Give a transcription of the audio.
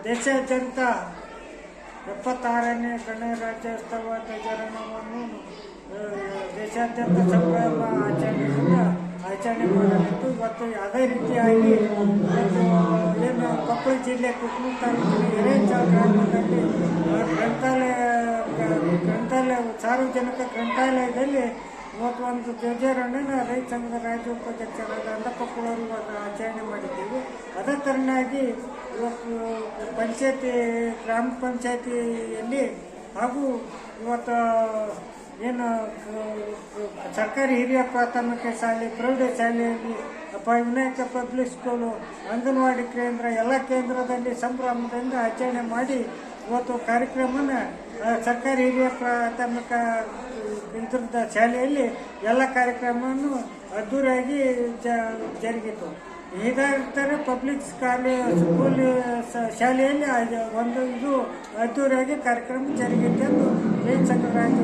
ದೇಶಾದ್ಯಂತ 76ನೇ ಗಣರಾಜ್ಯೋತ್ಸವ ಧ್ವಜಾರೋಹಣವನ್ನು ದೇಶಾದ್ಯಂತ ಸಂಭ್ರಮ ಆಚರಣೆ ಮಾಡಲಿದ್ದು ಇವತ್ತು ಅದೇ ರೀತಿಯಾಗಿ ಏನು ಕೊಪ್ಪಳ ಜಿಲ್ಲೆ ಕುಕ್ನೂರು ತಾಲೂಕಿನ ಹಿರೇಚಾಳ ಗ್ರಾಮದಲ್ಲಿ ಗ್ರಂಥಾಲಯ ಸಾರ್ವಜನಿಕ ಗ್ರಂಥಾಲಯದಲ್ಲಿ ಇವತ್ತು ಒಂದು ಧ್ವಜಾರೋಹಣ ರೈತ ಸಂಘದ ರಾಜ್ಯ ಉಪಾಧ್ಯಕ್ಷರಾದ ಅಂದಪ್ಪಕ್ಕಳವರು ಇವತ್ತು ಆಚರಣೆ ಮಾಡಿದ್ದೀವಿ. ಅದೇ ಥರನಾಗಿ ಇವತ್ತು ಗ್ರಾಮ ಪಂಚಾಯತಿಯಲ್ಲಿ ಹಾಗೂ ಇವತ್ತು ಏನು ಸರ್ಕಾರಿ ಹಿರಿಯ ಪ್ರಾಥಮಿಕ ಶಾಲೆ ಪ್ರೌಢಶಾಲೆಯಲ್ಲಿ ವಿನಾಯಕ ಪಬ್ಲಿಕ್ ಸ್ಕೂಲು ಅಂಗನವಾಡಿ ಕೇಂದ್ರ ಎಲ್ಲ ಕೇಂದ್ರದಲ್ಲಿ ಸಂಭ್ರಮದಿಂದ ಆಚರಣೆ ಮಾಡಿ ಇವತ್ತು ಕಾರ್ಯಕ್ರಮನ ಸರ್ಕಾರಿ ಹಿರಿಯ ಪ್ರಾಥಮಿಕ ಕೇಂದ್ರದ ಶಾಲೆಯಲ್ಲಿ ಎಲ್ಲ ಕಾರ್ಯಕ್ರಮವನ್ನು ಅದ್ದೂರಿಯಾಗಿ ಜರುಗಿತು. ಇದೇ ಥರ ಪಬ್ಲಿಕ್ ಸ್ಕೂಲ್ ಶಾಲೆಯಲ್ಲಿ ಒಂದು ಇದು ಅದ್ದೂರಿಯಾಗಿ ಕಾರ್ಯಕ್ರಮ ಜರುಗಿತು ಎಂದು ರೈತ ಸಂಘ ರಾಜ್ಯ